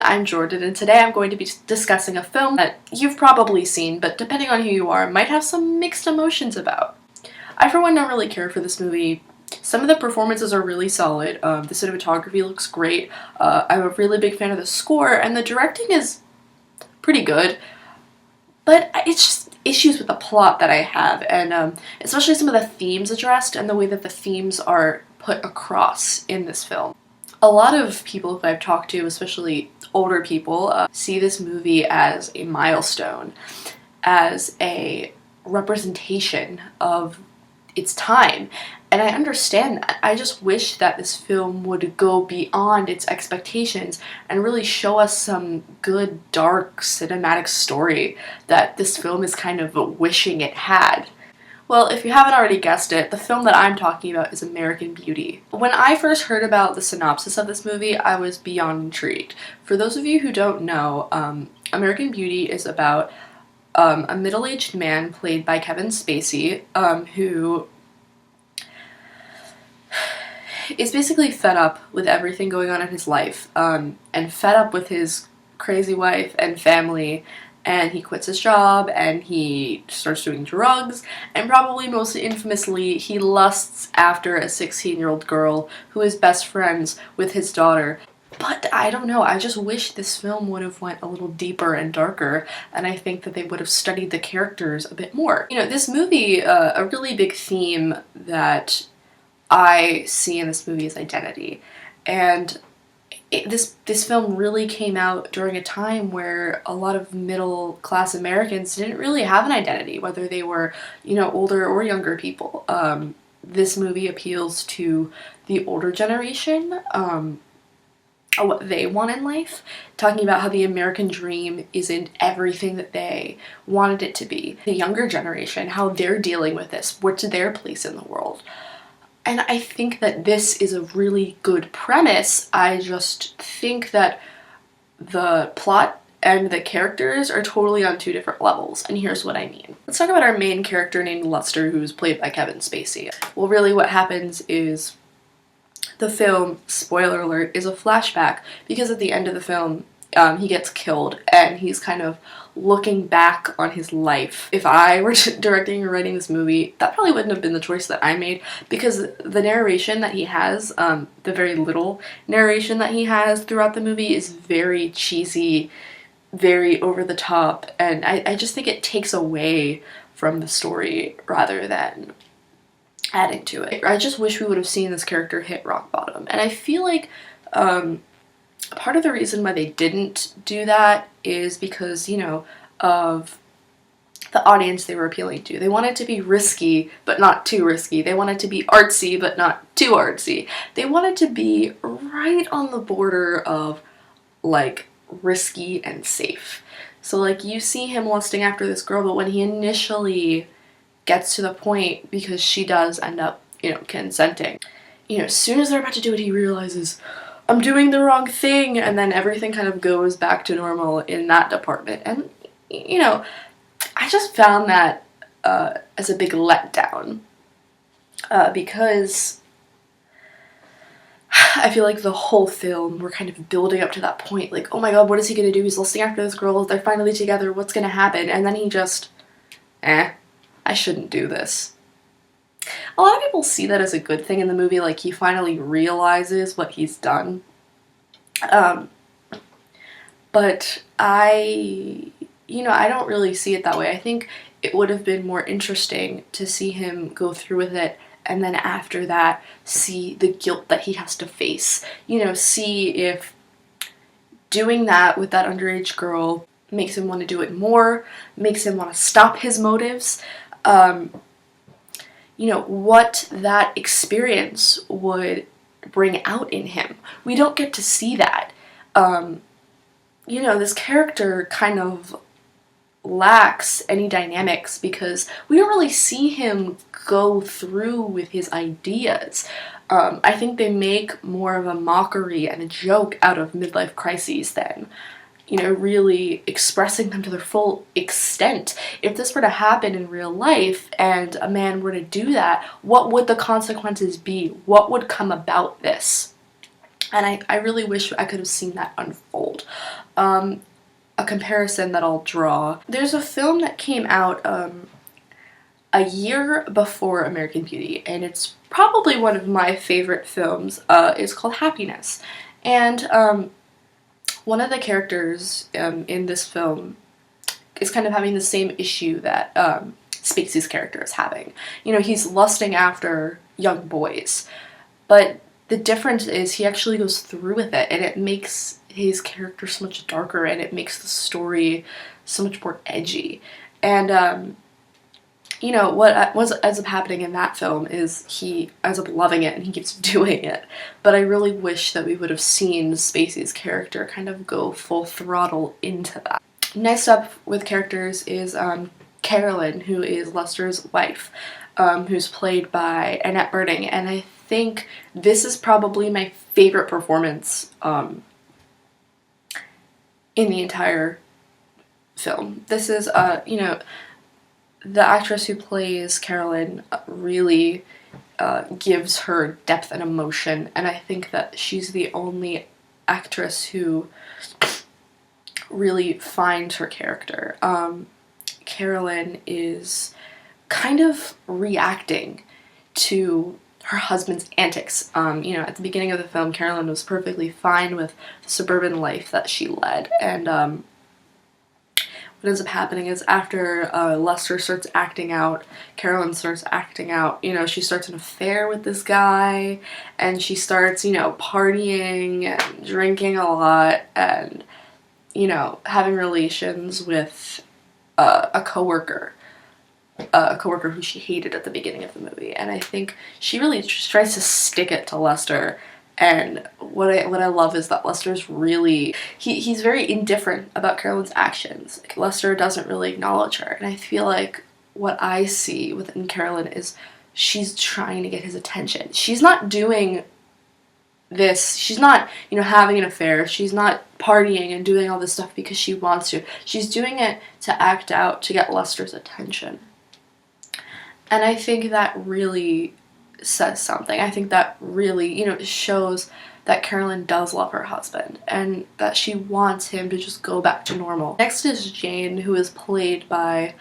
I'm Jordan, and today I'm going to be discussing a film that you've probably seen, but depending on who you are, might have some mixed emotions about. I, for one, don't really care for this movie. Some of the performances are really solid, the cinematography looks great, I'm a really big fan of the score, and the directing is pretty good, but it's just issues with the plot that I have, and especially some of the themes addressed and the way that the themes are put across in this film. A lot of people who I've talked to, especially older people, see this movie as a milestone, as a representation of its time, and I understand that. I just wish that this film would go beyond its expectations and really show us some good, dark, cinematic story that this film is kind of wishing it had. Well, if you haven't already guessed it, the film that I'm talking about is American Beauty. When I first heard about the synopsis of this movie, I was beyond intrigued. For those of you who don't know, American Beauty is about a middle-aged man played by Kevin Spacey, who is basically fed up with everything going on in his life, and fed up with his crazy wife and family, and he quits his job and he starts doing drugs, and probably most infamously he lusts after a 16-year-old girl who is best friends with his daughter. But I don't know, I just wish this film would have went a little deeper and darker, and I think that they would have studied the characters a bit more. You know, this movie, a really big theme that I see in this movie is identity, and this film really came out during a time where a lot of middle-class Americans didn't really have an identity, whether they were, you know, older or younger people. This movie appeals to the older generation, what they want in life, talking about how the American dream isn't everything that they wanted it to be. The younger generation, how they're dealing with this, what's their place in the world. And I think that this is a really good premise. I just think that the plot and the characters are totally on two different levels, and here's what I mean. Let's talk about our main character named Lester, who's played by Kevin Spacey. Well, really what happens is the film, spoiler alert, is a flashback, because at the end of the film, he gets killed, and he's kind of looking back on his life. If I were directing or writing this movie, that probably wouldn't have been the choice that I made, because the narration that he has, the very little narration that he has throughout the movie, is very cheesy, very over the top, and I just think it takes away from the story rather than adding to it. I just wish we would have seen this character hit rock bottom, and I feel like part of the reason why they didn't do that is because, you know, of the audience they were appealing to. They wanted to be risky, but not too risky. They wanted to be artsy, but not too artsy. They wanted to be right on the border of, like, risky and safe. So, like, you see him lusting after this girl, but when he initially gets to the point, because she does end up, you know, consenting, you know, as soon as they're about to do it, he realizes, I'm doing the wrong thing, and then everything kind of goes back to normal in that department. And, you know, I just found that as a big letdown, because I feel like the whole film, we're kind of building up to that point, like, oh my god, what is he gonna do? He's lusting after this girl, they're finally together, what's gonna happen? And then he just, I shouldn't do this. A lot of people see that as a good thing in the movie, like he finally realizes what he's done. But I don't really see it that way. I think it would have been more interesting to see him go through with it, and then after that, see the guilt that he has to face. You know, see if doing that with that underage girl makes him want to do it more, makes him want to stop his motives. You know, what that experience would bring out in him. We don't get to see that. You know, this character kind of lacks any dynamics because we don't really see him go through with his ideas. I think they make more of a mockery and a joke out of midlife crises than, you know, really expressing them to their full extent. If this were to happen in real life and a man were to do that, what would the consequences be? What would come about this? And I really wish I could have seen that unfold. a comparison that I'll draw. There's a film that came out a year before American Beauty, and it's probably one of my favorite films. It's called Happiness, and one of the characters in this film is kind of having the same issue that Spacey's character is having. You know, he's lusting after young boys, but the difference is he actually goes through with it, and it makes his character so much darker, and it makes the story so much more edgy. And you know, what ends up happening in that film is he ends up loving it and he keeps doing it. But I really wish that we would have seen Spacey's character kind of go full throttle into that. Next up with characters is Carolyn, who is Lester's wife, who's played by Annette Bening, and I think this is probably my favorite performance in the entire film. This is, you know, the actress who plays Carolyn really gives her depth and emotion, and I think that she's the only actress who really finds her character. Carolyn is kind of reacting to her husband's antics. You know, at the beginning of the film, Carolyn was perfectly fine with the suburban life that she led, and what ends up happening is after Lester starts acting out, Carolyn starts acting out. You know, she starts an affair with this guy, and she starts, you know, partying and drinking a lot, and, you know, having relations with a coworker who she hated at the beginning of the movie. And I think she really just tries to stick it to Lester. And what I love is that Lester's really, he's very indifferent about Carolyn's actions. Like, Lester doesn't really acknowledge her, and I feel like what I see within Carolyn is she's trying to get his attention. She's not doing this, she's not, you know, having an affair, she's not partying and doing all this stuff because she wants to. She's doing it to act out, to get Lester's attention. And I think that really says something. I think that really, you know, shows that Carolyn does love her husband and that she wants him to just go back to normal. Next is Jane, who is played by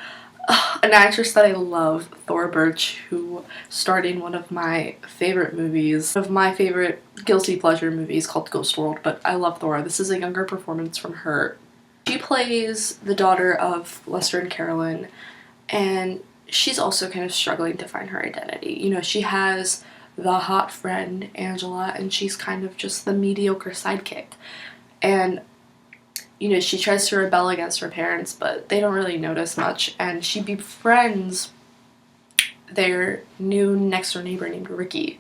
an actress that I love, Thora Birch, who starred in one of my favorite movies, one of my favorite guilty pleasure movies called Ghost World, but I love Thora. This is a younger performance from her. She plays the daughter of Lester and Carolyn, and she's also kind of struggling to find her identity. You know, she has the hot friend, Angela, and she's kind of just the mediocre sidekick. And, you know, she tries to rebel against her parents, but they don't really notice much, and she befriends their new next-door neighbor named Ricky.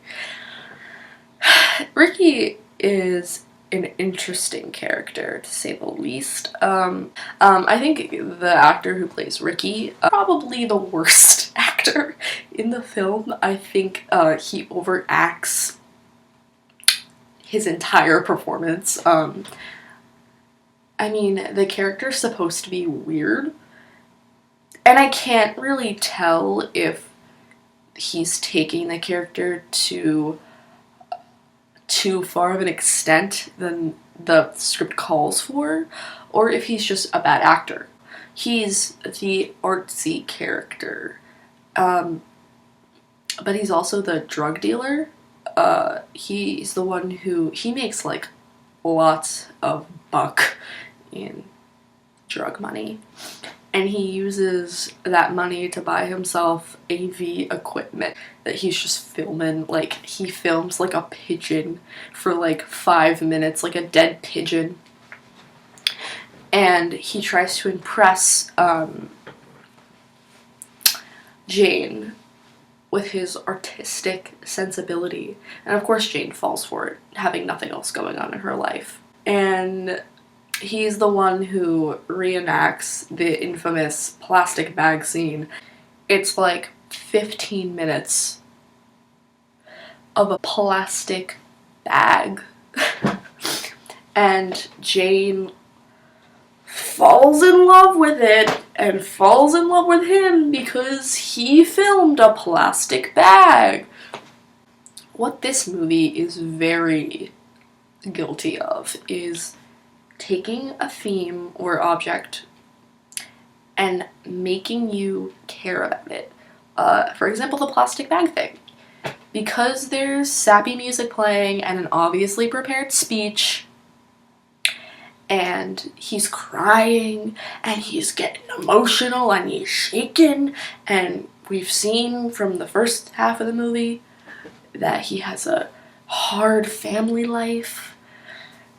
Ricky is an interesting character, to say the least. I think the actor who plays Ricky, probably the worst actor in the film. I think he overacts his entire performance. I mean, the character's supposed to be weird, and I can't really tell if he's taking the character to too far of an extent than the script calls for, or if he's just a bad actor. He's the artsy character, but he's also the drug dealer. He's the one who, he makes like lots of buck in drug money, and he uses that money to buy himself AV equipment that he's just filming. Like, he films like a pigeon for like 5 minutes, like a dead pigeon, and he tries to impress Jane with his artistic sensibility, and of course Jane falls for it, having nothing else going on in her life. And he's the one who reenacts the infamous plastic bag scene. It's like 15 minutes of a plastic bag. And Jane falls in love with it and falls in love with him because he filmed a plastic bag. What this movie is very guilty of is taking a theme or object and making you care about it. For example, the plastic bag thing. Because there's sappy music playing and an obviously prepared speech, and he's crying and he's getting emotional and he's shaking, and we've seen from the first half of the movie that he has a hard family life,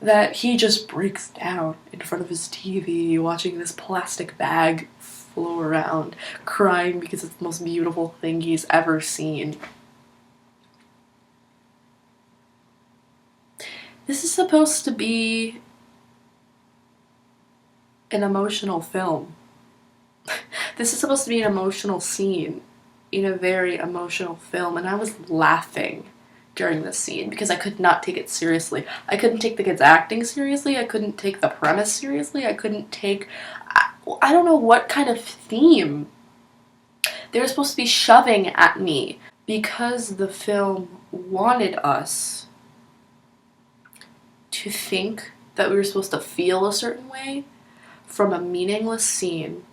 that he just breaks down in front of his TV watching this plastic bag flow around, crying because it's the most beautiful thing he's ever seen. This is supposed to be an emotional film. This is supposed to be an emotional scene in a very emotional film, and I was laughing during this scene because I could not take it seriously. I couldn't take the kids acting seriously, I couldn't take the premise seriously, I couldn't take... I don't know what kind of theme they were supposed to be shoving at me, because the film wanted us to think that we were supposed to feel a certain way from a meaningless scene.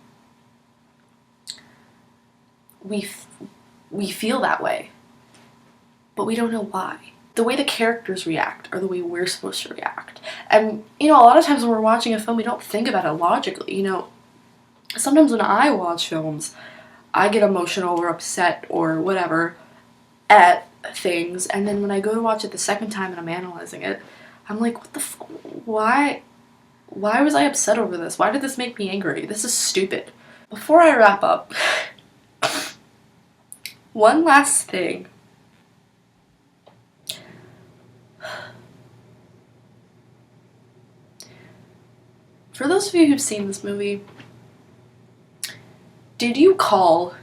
We feel that way, but we don't know why. The way the characters react are the way we're supposed to react. And, you know, a lot of times when we're watching a film, we don't think about it logically. You know, sometimes when I watch films, I get emotional or upset or whatever at things, and then when I go to watch it the second time and I'm analyzing it, I'm like, what the why was I upset over this? Why did this make me angry? This is stupid. Before I wrap up, one last thing. For those of you who've seen this movie, did you call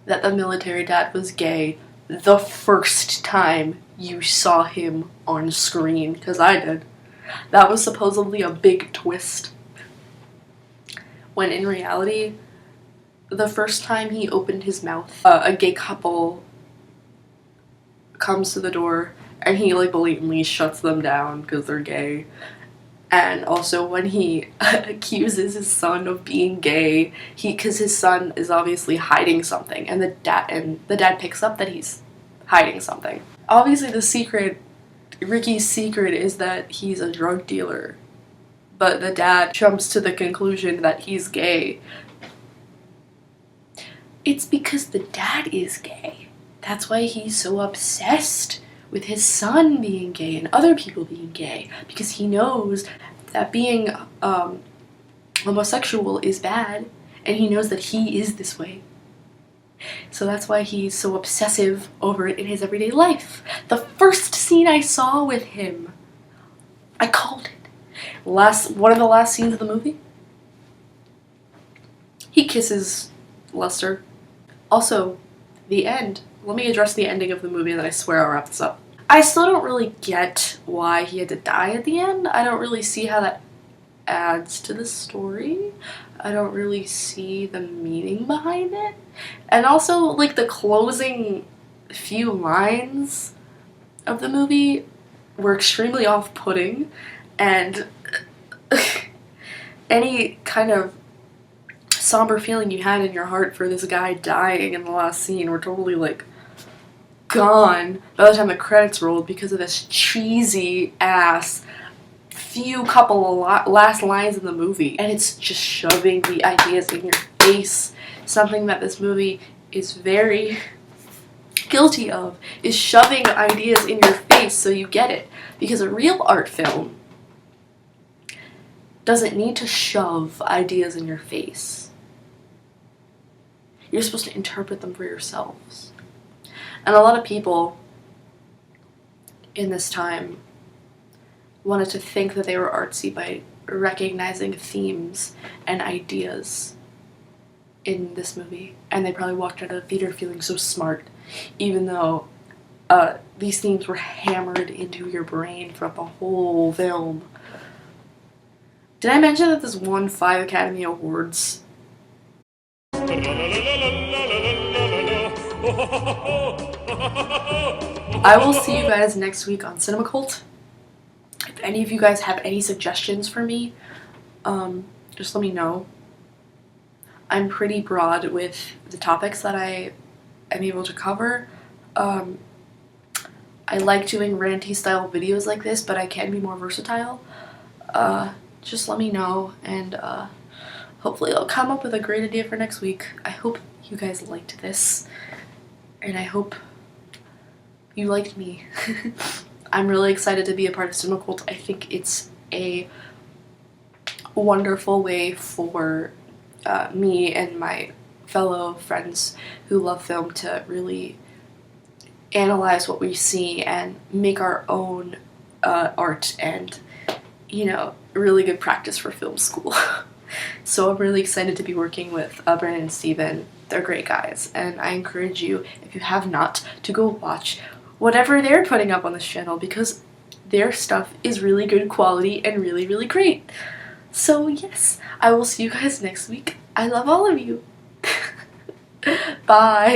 that the military dad was gay the first time you saw him on screen? Because I did. That was supposedly a big twist. When in reality, the first time he opened his mouth, a gay couple comes to the door and he like blatantly shuts them down because they're gay. And also when he accuses his son of being gay, because his son is obviously hiding something, and the dad picks up that he's hiding something. Obviously Ricky's secret is that he's a drug dealer, but the dad jumps to the conclusion that he's gay. It's because the dad is gay. That's why he's so obsessed with his son being gay and other people being gay, because he knows that being homosexual is bad, and he knows that he is this way. So that's why he's so obsessive over it in his everyday life. The first scene I saw with him, I called it. One of the last scenes of the movie, he kisses Lester. Also, the end. Let me address the ending of the movie and then I swear I'll wrap this up. I still don't really get why he had to die at the end. I don't really see how that adds to the story. I don't really see the meaning behind it. And also, like, the closing few lines of the movie were extremely off-putting, and any kind of somber feeling you had in your heart for this guy dying in the last scene were totally, like, gone by the time the credits rolled because of this cheesy ass couple of last lines in the movie. And it's just shoving the ideas in your face. Something that this movie is very guilty of, is shoving ideas in your face so you get it. Because a real art film doesn't need to shove ideas in your face. You're supposed to interpret them for yourselves. And a lot of people in this time wanted to think that they were artsy by recognizing themes and ideas in this movie. And they probably walked out of the theater feeling so smart, even though these themes were hammered into your brain throughout the whole film. Did I mention that this won 5 Academy Awards? I will see you guys next week on Cinema Cult. If any of you guys have any suggestions for me, just let me know. I'm pretty broad with the topics that I am able to cover. I like doing ranty style videos like this, but I can be more versatile. Just let me know, and hopefully I'll come up with a great idea for next week. I hope you guys liked this, and I hope you liked me. I'm really excited to be a part of Cinema Cult. I think it's a wonderful way for me and my fellow friends who love film to really analyze what we see and make our own art, and, you know, really good practice for film school. So I'm really excited to be working with Brandon and Steven. They're great guys, and I encourage you, if you have not, to go watch whatever they're putting up on this channel, because their stuff is really good quality and really, really great. So yes, I will see you guys next week. I love all of you. Bye.